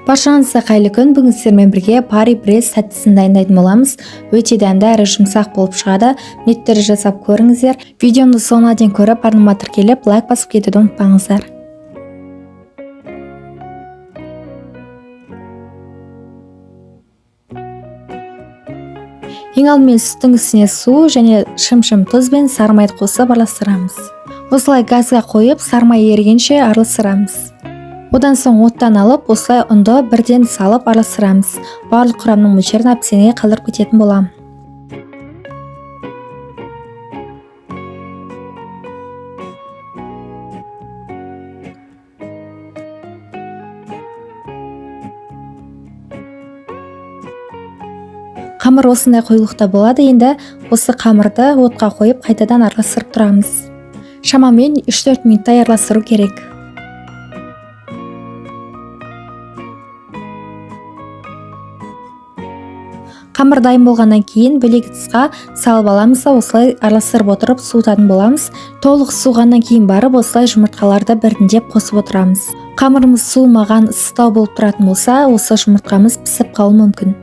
Баршаңызға қайырлы күн. Бүгін сіздермен бірге пари пресс тәттісін дайындайтын боламыз. Өте дәмді әрі жұмсақ болып шығады. Міндетті жасап көріңіздер. Видеомды соңына дейін көріп, арнама тіркеліп, лайк басып кетуді ұмытпаңыздар. Ең алдымен сүттің үстіне су және шым-шым тұз бен сары майды қосып араластырамыз. Осылай газға қойып, сары май ерігенше араластырамыз. Одан соң оттан алып, осылай ұнды бірден салып араластырамыз. Барлық құрамның мөлшерін әп-сәтте қалдырып кететін боламын. Қамыр осындай қоюлықта болады. Енді осы қамырды отқа қойып, қайтадан араластырып тұрамыз. Шамамен 3-4 минуттай араластыру керек. Қамыр дайын болғаннан кейін бөлек ыдысқа салып аламыз да осылай араластырып отырып суытатын боламыз. Толық суығаннан кейін барып осылай жұмыртқаларды біртіндеп қосып отырамыз. Қамырымыз суымаған, ыстау болып тұратын болса, осы жұмыртқамыз пісіп қалуы мүмкін.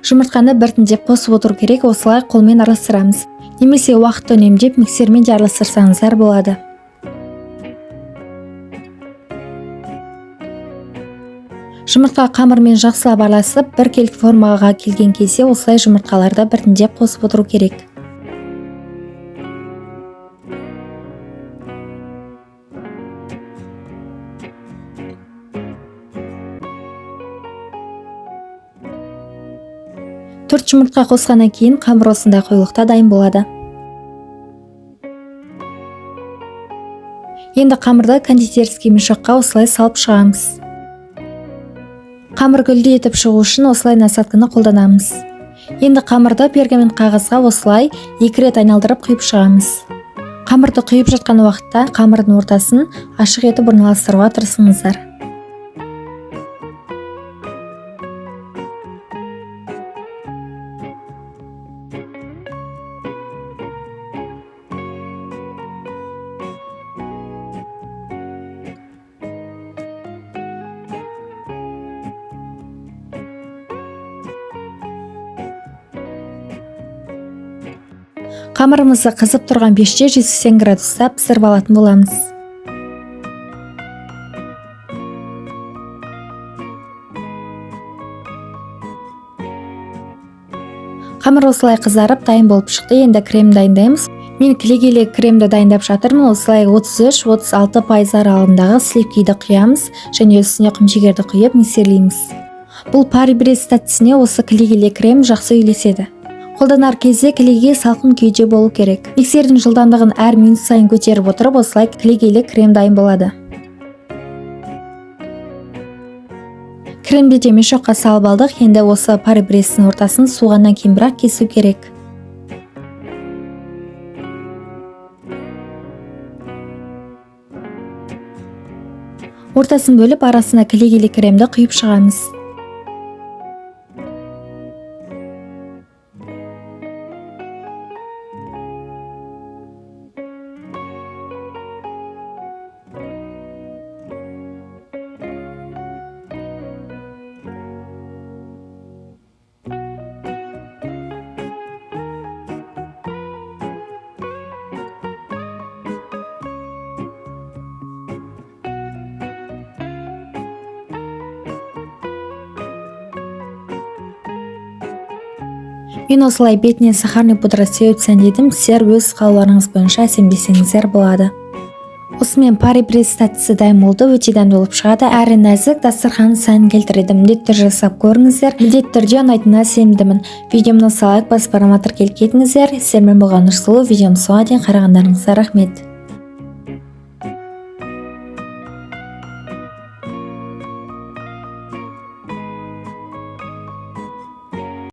Жұмыртқаны біртіндеп қосып отыру керек, осылай қолмен араластырамыз. Немесе уақытты үнемдеп миксермен де араластырсаңыздар болады. Жұмыртқа қамырмен жақсылап араласып, біркелкі формаға келген кезде осылай жұмыртқаларды біртіндеп қосып отыру керек. Төрт жұмыртқа қосқаннан кейін қамыр осындай қоюлықта дайын болады. Енді қамырды кондитерский мешокқа осылай салып шығамыз. Қамыр гүлді етіп шығу үшін осылай насатканы қолданамыз. Енді қамырды пергамент қағазға осылай 2 рет айналдырып құйып шығамыз. Қамырды құйып жатқан уақытта қамырдың ортасын ашық етіп орналастыруға тырысыңыздар. Қамырымызды қызып тұрған пеште 180 градуста пісіріп алатын боламыз. Қамыр осылай қызарып дайын болып шықты. Енді крем дайындаймыз. Мен кілегейлі кремді дайындап жатырмын. Осылай 33-36% аралығындағы сливкиді құямыз және үстіне құмшекерді құйып миксерлейміз. Бұл пари пресс тәттісіне осы кілегейлі крем жақсы үйлеседі. Қолданар кезде кілеге салқын күйде болу керек. Миксердің жылдамдығын әр минут сайын көтеріп отырып, осылай кілегейлі крем дайын болады. Кремді де мешокқа салып алдық. Енді осы пари пресстің ортасын суығаннан кейін бірақ кесу керек. Ортасын бөліп, арасына кілегейлі кремді құйып шығамыз. Мен осылай бетіне сахарный пудра сеуіп сәндедім. Сіздер өз қалауларыңыз бойынша сенбесеңіздер болады. Осымен пари пресс тәттісі дайын болды. Өте дәмді болып шығады. Әрі нәзік, дастархан сәнін келтіреді. Міндетті жасап көріңіздер. Міндетті түрде ұнайтынына сенімдімін. Видеомды лайк басып арнама тіркеліп кетіңіздер. Сіздермен болған Нұрсұлу. Видеомды соңына дейін қарағандарыңызға рахмет.